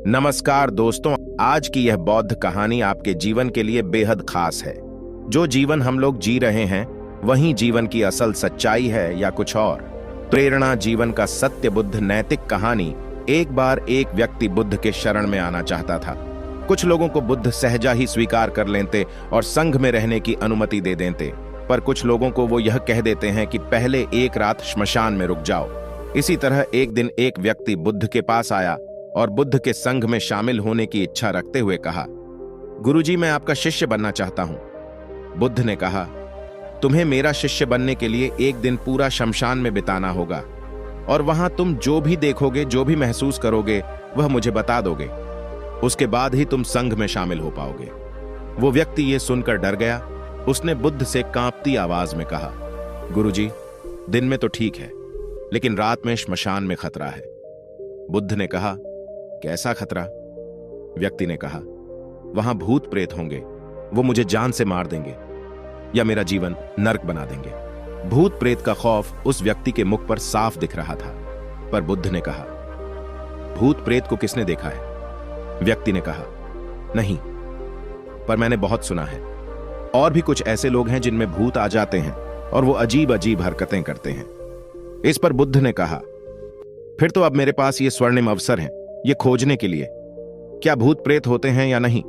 नमस्कार दोस्तों, आज की यह बौद्ध कहानी आपके जीवन के लिए बेहद खास है। जो जीवन हम लोग जी रहे हैं वही जीवन की असल सच्चाई है या कुछ और। प्रेरणा जीवन का सत्य बुद्ध नैतिक कहानी। एक बार एक व्यक्ति बुद्ध के शरण में आना चाहता था। कुछ लोगों को बुद्ध सहजा ही स्वीकार कर लेते और संघ में रहने की अनुमति दे देते, पर कुछ लोगों को वो यह कह देते हैं कि पहले एक रात श्मशान में रुक जाओ। इसी तरह एक दिन एक व्यक्ति बुद्ध के पास आया और बुद्ध के संघ में शामिल होने की इच्छा रखते हुए कहा, गुरुजी, मैं आपका शिष्य बनना चाहता हूं। बुद्ध ने कहा, तुम्हें मेरा शिष्य बनने के लिए एक दिन पूरा शमशान में बिताना होगा और वहां तुम जो भी देखोगे, जो भी महसूस करोगे, वह मुझे बता दोगे। उसके बाद ही तुम संघ में शामिल हो पाओगे। वो व्यक्ति ये सुनकर डर गया। उसने बुद्ध से कांपती आवाज में कहा, गुरुजी, दिन में तो ठीक है, लेकिन रात में श्मशान में खतरा है। बुद्ध ने कहा, कैसा खतरा? व्यक्ति ने कहा, वहां भूत प्रेत होंगे, वो मुझे जान से मार देंगे या मेरा जीवन नर्क बना देंगे। भूत प्रेत का खौफ उस व्यक्ति के मुख पर साफ दिख रहा था, पर बुद्ध ने कहा, भूत प्रेत को किसने देखा है? व्यक्ति ने कहा, नहीं, पर मैंने बहुत सुना है। और भी कुछ ऐसे लोग हैं जिनमें भूत आ जाते हैं और वो अजीब अजीब हरकतें करते हैं। इस पर बुद्ध ने कहा, फिर तो अब मेरे पास ये स्वर्णिम अवसर है ये खोजने के लिए, क्या भूत प्रेत होते हैं या नहीं।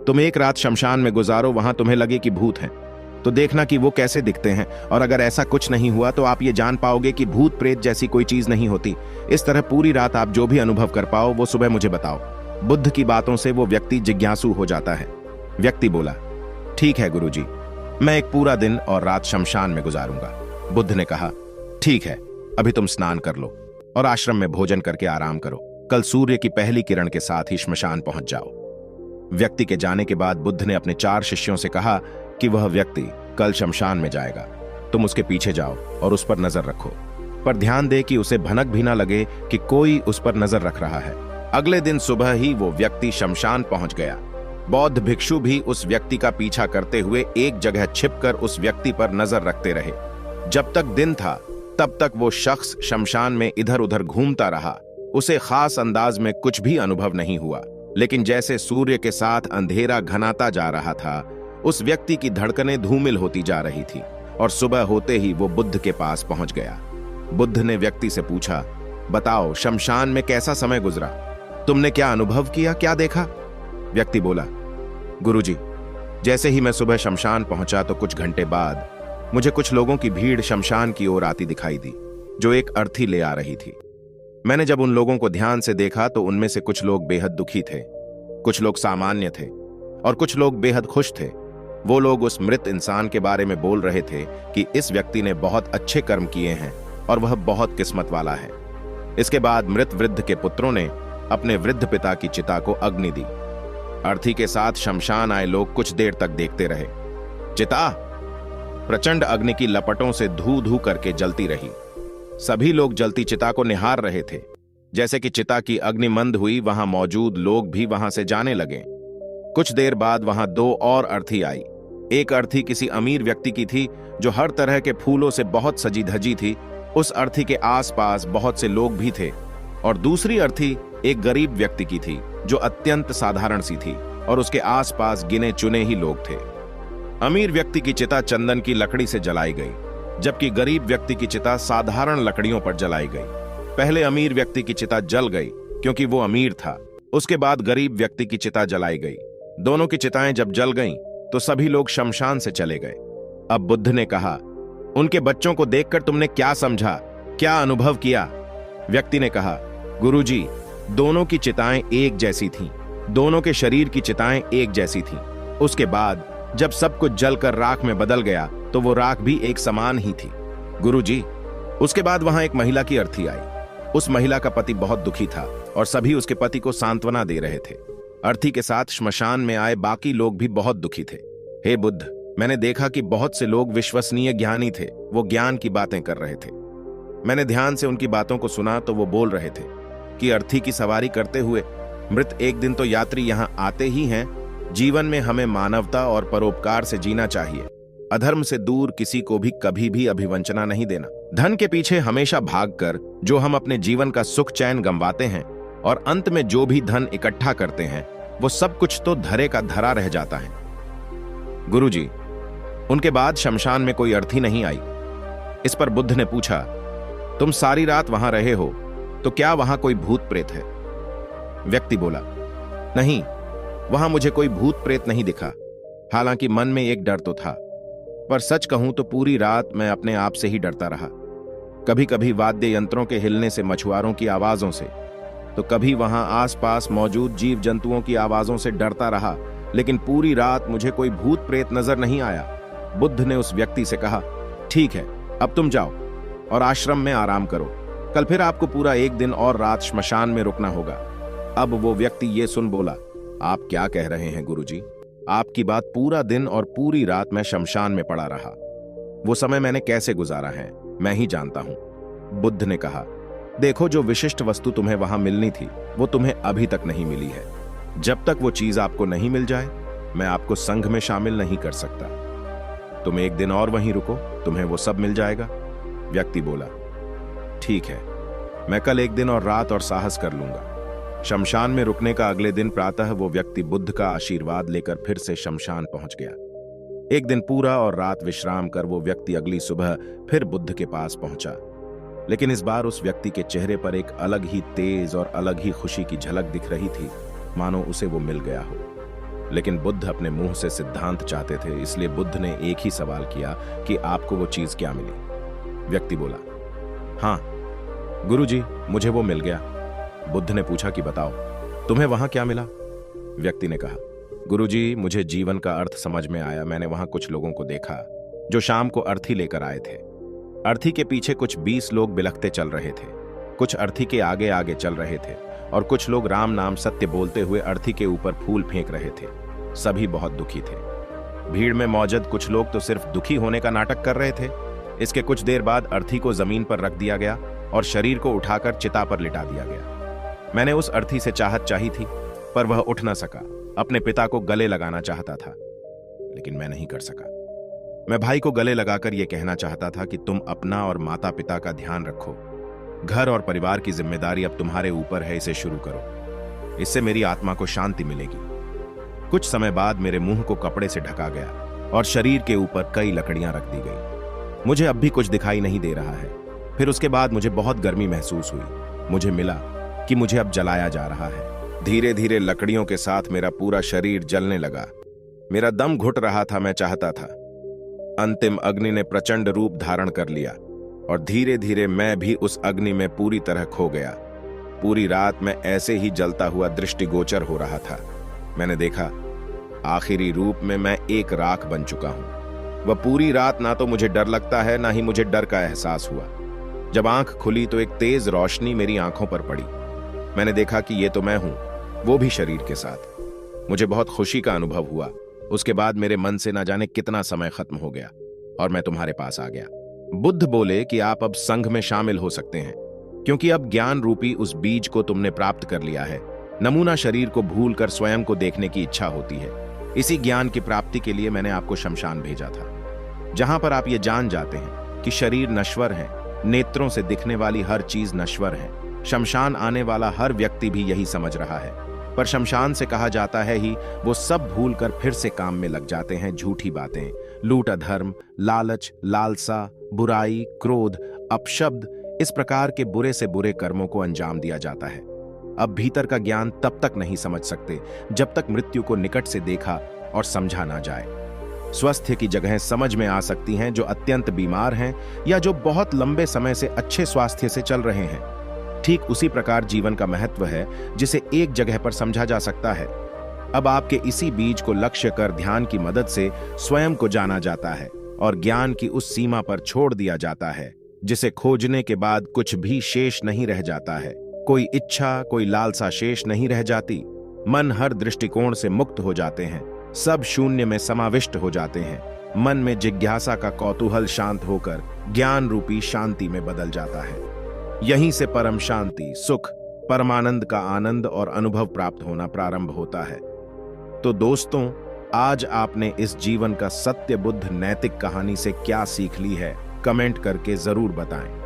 तुम एक रात शमशान में गुजारो, वहां तुम्हें लगे कि भूत हैं, तो देखना कि वो कैसे दिखते हैं, और अगर ऐसा कुछ नहीं हुआ तो आप ये जान पाओगे कि भूत प्रेत जैसी कोई चीज नहीं होती। इस तरह पूरी रात आप जो भी अनुभव कर पाओ वो सुबह मुझे बताओ। बुद्ध की बातों से वो व्यक्ति जिज्ञासु हो जाता है। व्यक्ति बोला, ठीक है गुरुजी, मैं एक पूरा दिन और रात शमशान में गुजारूंगा। बुद्ध ने कहा, ठीक है, अभी तुम स्नान कर लो और आश्रम में भोजन करके आराम करो। कल सूर्य की पहली किरण के साथ ही श्मशान पहुंच जाओ। व्यक्ति के जाने के बाद बुद्ध ने अपने 4 शिष्यों से कहा कि वह व्यक्ति कल शमशान में जाएगा, तुम उसके पीछे जाओ और उस पर नजर रखो, पर ध्यान दे कि उसे भनक भी ना लगे कि कोई उस पर नजर रख रहा है। अगले दिन सुबह ही वो व्यक्ति शमशान पहुंच गया। बौद्ध भिक्षु भी उस व्यक्ति का पीछा करते हुए एक जगह छिपकर उस व्यक्ति पर नजर रखते रहे। जब तक दिन था तब तक वो शख्स शमशान में इधर उधर घूमता रहा। उसे खास अंदाज में कुछ भी अनुभव नहीं हुआ, लेकिन जैसे सूर्य के साथ अंधेरा घनाता जा रहा था, उस व्यक्ति की धड़कनें धूमिल होती जा रही थी और सुबह होते ही वो बुद्ध के पास पहुंच गया। बुद्ध ने व्यक्ति से पूछा, बताओ, शमशान में कैसा समय गुजरा? तुमने क्या अनुभव किया, क्या देखा? व्यक्ति बोला, गुरुजी, जैसे ही मैं सुबह शमशान पहुंचा तो कुछ घंटे बाद मुझे कुछ लोगों की भीड़ शमशान की ओर आती दिखाई दी, जो एक अर्थी ले आ रही थी। मैंने जब उन लोगों को ध्यान से देखा तो उनमें से कुछ लोग बेहद दुखी थे, कुछ लोग सामान्य थे और कुछ लोग बेहद खुश थे। वो लोग उस मृत इंसान के बारे में बोल रहे थे कि इस व्यक्ति ने बहुत अच्छे कर्म किए हैं और वह बहुत किस्मत वाला है। इसके बाद मृत वृद्ध के पुत्रों ने अपने वृद्ध पिता की चिता को अग्नि दी। अर्थी के साथ शमशान आए लोग कुछ देर तक देखते रहे। चिता प्रचंड अग्नि की लपटों से धू धू करके जलती रही। सभी लोग जलती चिता को निहार रहे थे। जैसे कि चिता की अग्नि मंद हुई, वहां मौजूद लोग भी वहां से जाने लगे। कुछ देर बाद वहां 2 और अर्थी आई। एक अर्थी किसी अमीर व्यक्ति की थी जो हर तरह के फूलों से बहुत सजी धजी थी। उस अर्थी के आसपास बहुत से लोग भी थे। और दूसरी अर्थी एक गरीब व्यक्ति की थी जो अत्यंत साधारण सी थी और उसके आसपास गिने चुने ही लोग थे। अमीर व्यक्ति की चिता चंदन की लकड़ी से जलाई गई, जबकि गरीब व्यक्ति की चिता साधारण लकड़ियों पर जलाई गई। पहले अमीर व्यक्ति की चिता जल गई क्योंकि वो अमीर था। उसके बाद गरीब व्यक्ति की चिता जलाई गई। दोनों की चिताएं जब जल गईं, तो सभी लोग शमशान से चले गए। अब बुद्ध ने कहा, उनके बच्चों को देखकर तुमने क्या समझा, क्या अनुभव किया? व्यक्ति ने कहा, गुरुजी, दोनों की चिताएं एक जैसी थीं। दोनों के शरीर की चिताएं एक जैसी थीं। उसके बाद जब सब कुछ जलकर राख में बदल गया तो वो राख भी एक समान ही थी। गुरुजी, उसके बाद वहां एक महिला की अर्थी आई। उस महिला का पति बहुत दुखी था और सभी उसके पति को सांत्वना दे रहे थे। अर्थी के साथ श्मशान में आए बाकी लोग भी बहुत दुखी थे। हे बुद्ध, मैंने देखा कि बहुत से लोग विश्वसनीय ज्ञानी थे। वो ज्ञान की बातें कर रहे थे। मैंने ध्यान से उनकी बातों को सुना तो वो बोल रहे थे कि अर्थी की सवारी करते हुए मृत एक दिन तो यात्री यहाँ आते ही हैं। जीवन में हमें मानवता और परोपकार से जीना चाहिए। अधर्म से दूर किसी को भी कभी भी अभिवंचना नहीं देना। धन के पीछे हमेशा भागकर जो हम अपने जीवन का सुख चैन गंवाते हैं, और अंत में जो भी धन इकट्ठा करते हैं वो सब कुछ तो धरे का धरा रह जाता है। गुरुजी, उनके बाद शमशान में कोई अर्थी नहीं आई। इस पर बुद्ध ने पूछा, तुम सारी रात वहां रहे हो तो क्या वहां कोई भूत प्रेत है? व्यक्ति बोला, नहीं, वहां मुझे कोई भूत प्रेत नहीं दिखा। हालांकि मन में एक डर तो था, पर सच कहूं तो पूरी रात मैं अपने आप से ही डरता रहा। कभी कभी वाद्य यंत्रों के हिलने से, मछुआरों की आवाजों से, तो कभी वहां आसपास मौजूद जीव जंतुओं की आवाजों से डरता रहा, लेकिन पूरी रात मुझे कोई भूत प्रेत नजर नहीं आया। बुद्ध ने उस व्यक्ति से कहा, ठीक है, अब तुम जाओ और आश्रम में आराम करो। कल फिर आपको पूरा एक दिन और रात श्मशान में रुकना होगा। अब वो व्यक्ति ये सुन बोला, आप क्या कह रहे हैं गुरुजी? आपकी बात, पूरा दिन और पूरी रात मैं शमशान में पड़ा रहा। वो समय मैंने कैसे गुजारा है मैं ही जानता हूं। बुद्ध ने कहा, देखो, जो विशिष्ट वस्तु तुम्हें वहां मिलनी थी वो तुम्हें अभी तक नहीं मिली है। जब तक वो चीज आपको नहीं मिल जाए मैं आपको संघ में शामिल नहीं कर सकता। तुम एक दिन और वहीं रुको, तुम्हें वो सब मिल जाएगा। व्यक्ति बोला, ठीक है, मैं कल एक दिन और रात और साहस कर लूंगा। शमशान में रुकने का अगले दिन प्रातः वो व्यक्ति बुद्ध का आशीर्वाद लेकर फिर से शमशान पहुंच गया। एक दिन पूरा और रात विश्राम कर वो व्यक्ति अगली सुबह फिर बुद्ध के पास पहुंचा, लेकिन इस बार उस व्यक्ति के चेहरे पर एक अलग ही तेज और अलग ही खुशी की झलक दिख रही थी, मानो उसे वो मिल गया हो। लेकिन बुद्ध अपने मुंह से सिद्धांत चाहते थे, इसलिए बुद्ध ने एक ही सवाल किया कि आपको वो चीज क्या मिली? व्यक्ति बोला, हाँ गुरुजी, मुझे वो मिल गया। बुद्ध ने पूछा कि बताओ, तुम्हें वहां क्या मिला? व्यक्ति ने कहा, गुरुजी, मुझे जीवन का अर्थ समझ में आया। मैंने वहां कुछ लोगों को देखा जो शाम को अर्थी लेकर आए थे। अर्थी के पीछे कुछ 20 लोग बिलखते चल रहे थे, कुछ अर्थी के आगे आगे चल रहे थे और कुछ लोग राम नाम सत्य बोलते हुए अर्थी के ऊपर फूल फेंक रहे थे। सभी बहुत दुखी थे। भीड़ में मौजूद कुछ लोग तो सिर्फ दुखी होने का नाटक कर रहे थे। इसके कुछ देर बाद अर्थी को जमीन पर रख दिया गया और शरीर को उठाकर चिता पर लिटा दिया गया। मैंने उस अर्थी से चाहत चाही थी, पर वह उठ न सका। अपने पिता को गले लगाना चाहता था, लेकिन मैं नहीं कर सका। मैं भाई को गले लगाकर यह कहना चाहता था कि तुम अपना और माता पिता का ध्यान रखो। घर और परिवार की जिम्मेदारी अब तुम्हारे ऊपर है, इसे शुरू करो। इससे मेरी आत्मा को शांति मिलेगी। कुछ समय बाद मेरे मुंह को कपड़े से ढका गया और शरीर के ऊपर कई लकड़ियां रख दी गई। मुझे अब भी कुछ दिखाई नहीं दे रहा है। फिर उसके बाद मुझे बहुत गर्मी महसूस हुई। मुझे मिला कि मुझे अब जलाया जा रहा है। धीरे धीरे लकड़ियों के साथ मेरा पूरा शरीर जलने लगा। मेरा दम घुट रहा था। मैं चाहता था। अंतिम अग्नि ने प्रचंड रूप धारण कर लिया और धीरे धीरे मैं भी उस अग्नि में पूरी तरह खो गया। पूरी रात मैं ऐसे ही जलता हुआ दृष्टिगोचर हो रहा था। मैंने देखा, आखिरी रूप में मैं एक राख बन चुका हूं। वह पूरी रात ना तो मुझे डर लगता है, ना ही मुझे डर का एहसास हुआ। जब आंख खुली तो एक तेज रोशनी मेरी आंखों पर पड़ी। मैंने देखा कि ये तो मैं हूं, वो भी शरीर के साथ। मुझे बहुत खुशी का अनुभव हुआ। उसके बाद मेरे मन से ना जाने कितना समय खत्म हो गया और मैं तुम्हारे पास आ गया। बुद्ध बोले कि आप अब संघ में शामिल हो सकते हैं, क्योंकि अब ज्ञान रूपी उस बीज को तुमने प्राप्त कर लिया है। नमूना शरीर को भूलकर स्वयं को देखने की इच्छा होती है। इसी ज्ञान की प्राप्ति के लिए मैंने आपको शमशान भेजा था, जहां पर आप ये जान जाते हैं कि शरीर नश्वर है, नेत्रों से दिखने वाली हर चीज नश्वर है। शमशान आने वाला हर व्यक्ति भी यही समझ रहा है, पर शमशान से कहा जाता है ही वो सब भूलकर फिर से काम में लग जाते हैं। झूठी बातें, लूट, अधर्म, लालच, लालसा, बुराई, क्रोध, अपशब्द, इस प्रकार के बुरे से बुरे कर्मों को अंजाम दिया जाता है। अब भीतर का ज्ञान तब तक नहीं समझ सकते जब तक मृत्यु को निकट से देखा और समझा ना जाए। स्वास्थ्य की जगह समझ में आ सकती हैं जो अत्यंत बीमार हैं या जो बहुत लंबे समय से अच्छे स्वास्थ्य से चल रहे हैं। ठीक उसी प्रकार जीवन का महत्व है जिसे एक जगह पर समझा जा सकता है। अब आपके इसी बीज को लक्ष्य कर ध्यान की मदद से स्वयं को जाना जाता है और ज्ञान की उस सीमा पर छोड़ दिया जाता है जिसे खोजने के बाद कुछ भी शेष नहीं रह जाता है। कोई इच्छा, कोई लालसा शेष नहीं रह जाती। मन हर दृष्टिकोण से मुक्त हो जाते हैं। सब शून्य में समाविष्ट हो जाते हैं। मन में जिज्ञासा का कौतूहल शांत होकर ज्ञान रूपी शांति में बदल जाता है। यहीं से परम शांति, सुख, परमानंद का आनंद और अनुभव प्राप्त होना प्रारंभ होता है। तो दोस्तों, आज आपने इस जीवन का सत्य बुद्ध नैतिक कहानी से क्या सीख ली है, कमेंट करके जरूर बताएं।